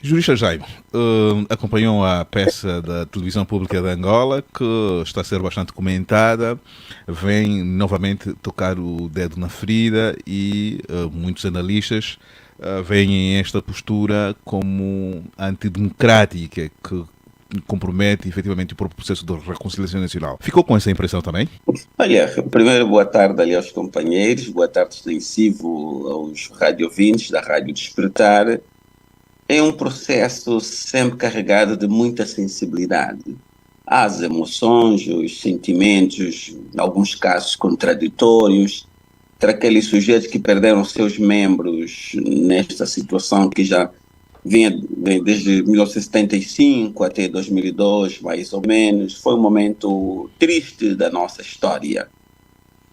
Jurista Jaime, acompanhou a peça da televisão pública de Angola, que está a ser bastante comentada, vem novamente tocar o dedo na ferida e muitos analistas veem esta postura como antidemocrática, que compromete efetivamente o próprio processo de reconciliação nacional. Ficou com essa impressão também? Olha, primeiro boa tarde ali aos companheiros, boa tarde extensivo aos radiovintes da Rádio Despertar. É um processo sempre carregado de muita sensibilidade. Há as emoções, os sentimentos, em alguns casos contraditórios, entre aqueles sujeitos que perderam seus membros nesta situação que já vem desde 1975 até 2002, mais ou menos. Foi um momento triste da nossa história.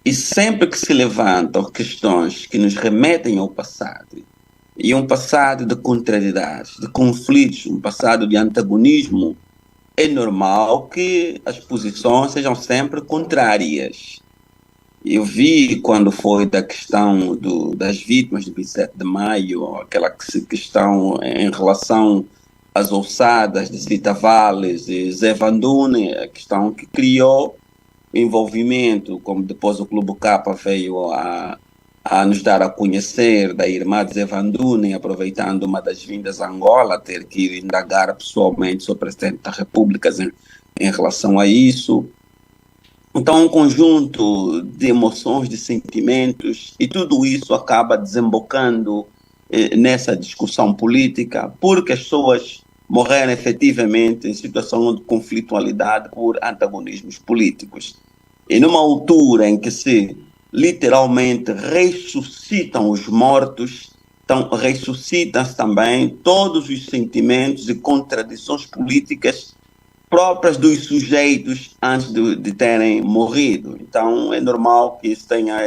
E sempre que se levantam questões que nos remetem ao passado, e um passado de contrariedades, de conflitos, um passado de antagonismo, é normal que as posições sejam sempre contrárias. Eu vi quando foi da questão das vítimas de 27 de maio, aquela questão em relação às ossadas de Zita Valles e Zé Vandune, a questão que criou envolvimento, como depois o Clube Capa veio a nos dar a conhecer da irmã de Zé Vandune, aproveitando uma das vindas a Angola, ter que ir indagar pessoalmente sobre o Presidente da República em relação a isso. Então, um conjunto de emoções, de sentimentos, e tudo isso acaba desembocando nessa discussão política, porque as pessoas morreram efetivamente em situação de conflitualidade por antagonismos políticos. E numa altura em que se literalmente ressuscitam os mortos, então ressuscitam-se também todos os sentimentos e contradições políticas próprias dos sujeitos antes de terem morrido. Então é normal que isso tenha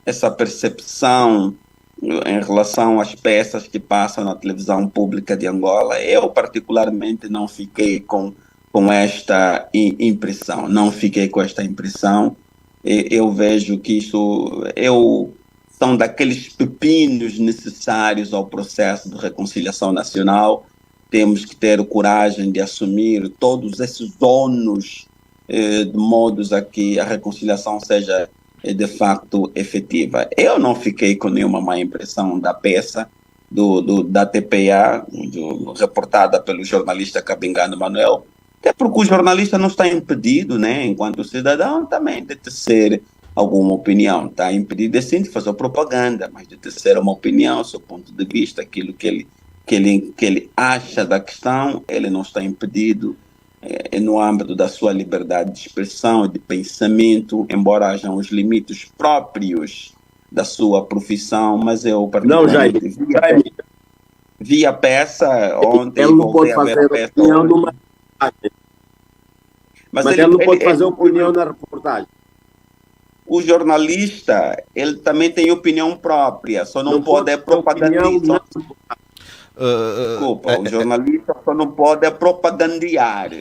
essa percepção em relação às peças que passam na televisão pública de Angola. Eu particularmente não fiquei com esta impressão, não fiquei com esta impressão. Eu vejo que isso são daqueles pepinos necessários ao processo de reconciliação nacional. Temos que ter coragem de assumir todos esses ônus de modos a que a reconciliação seja de facto efetiva. Eu não fiquei com nenhuma má impressão da peça da TPA, reportada pelo jornalista Cabingano Manuel, até porque o jornalista não está impedido, né, enquanto cidadão, também de tecer alguma opinião. Está impedido, sim, de fazer propaganda, mas de tecer uma opinião, seu ponto de vista, aquilo que ele acha da questão, ele não está impedido no âmbito da sua liberdade de expressão e de pensamento, embora hajam os limites próprios da sua profissão, mas eu particularmente vi a peça ontem. Ele não pode fazer opinião numa reportagem. Mas ele não pode fazer opinião na reportagem. O jornalista, ele também tem opinião própria, só não pode propagandizar. Desculpa, o jornalista só não pode propagandear.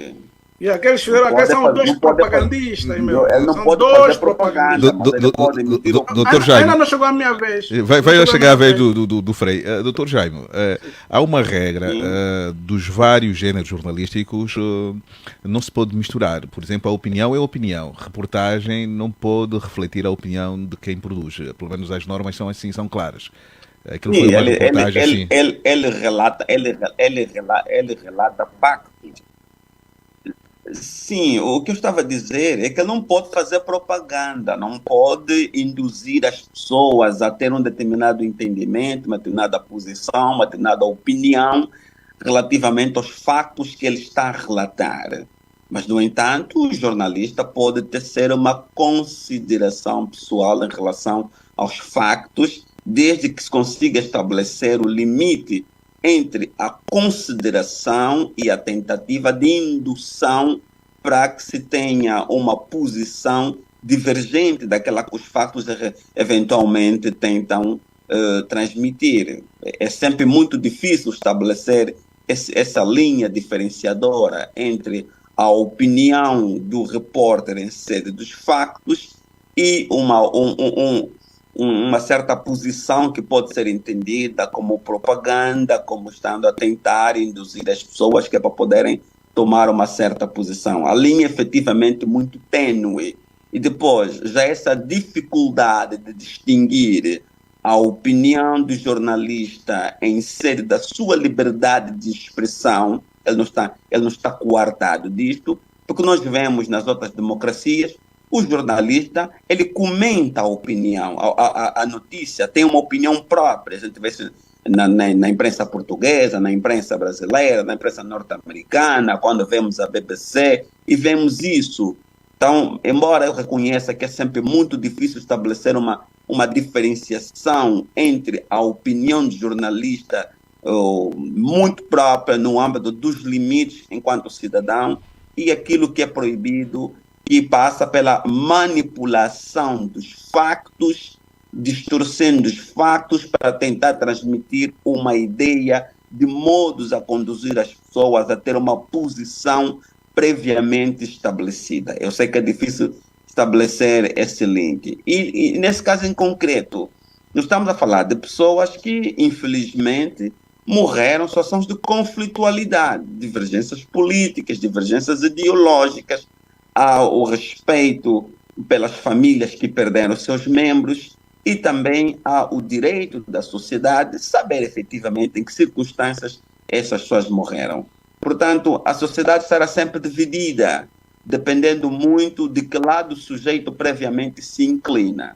E aqueles que são dois propagandistas, meu. Ele não são pode dois fazer propaganda. Doutor Jaime. Ainda não chegou a minha vez. Vai chegar a vez do Frei. Doutor Jaime, há uma regra dos vários géneros jornalísticos, não se pode misturar. Por exemplo, a opinião é opinião. Reportagem não pode refletir a opinião de quem produz. Pelo menos as normas são assim, são claras. Sim, ele relata factos. Sim, o que eu estava a dizer é que ele não pode fazer propaganda, não pode induzir as pessoas a ter um determinado entendimento, uma determinada posição, uma determinada opinião relativamente aos factos que ele está a relatar. Mas, no entanto, o jornalista pode tecer uma consideração pessoal em relação aos factos, desde que se consiga estabelecer o limite entre a consideração e a tentativa de indução para que se tenha uma posição divergente daquela que os fatos eventualmente tentam transmitir. É sempre muito difícil estabelecer essa linha diferenciadora entre a opinião do repórter em sede dos factos e uma certa posição que pode ser entendida como propaganda, como estando a tentar induzir as pessoas que é para poderem tomar uma certa posição. A linha é efetivamente muito tênue. E depois, já essa dificuldade de distinguir a opinião do jornalista em sede da sua liberdade de expressão, ele não está coartado disto, porque nós vemos nas outras democracias, o jornalista, ele comenta a opinião, a notícia, tem uma opinião própria. A gente vê isso na imprensa portuguesa, na imprensa brasileira, na imprensa norte-americana, quando vemos a BBC, e vemos isso. Então, embora eu reconheça que é sempre muito difícil estabelecer uma diferenciação entre a opinião do jornalista muito própria no âmbito dos limites enquanto cidadão e aquilo que é proibido, que passa pela manipulação dos factos, distorcendo os factos para tentar transmitir uma ideia de modos a conduzir as pessoas a ter uma posição previamente estabelecida. Eu sei que é difícil estabelecer esse link. E nesse caso em concreto, nós estamos a falar de pessoas que, infelizmente, morreram em situações de conflitualidade, divergências políticas, divergências ideológicas, ao respeito pelas famílias que perderam seus membros e também ao direito da sociedade saber efetivamente em que circunstâncias essas pessoas morreram. Portanto, a sociedade será sempre dividida, dependendo muito de que lado o sujeito previamente se inclina.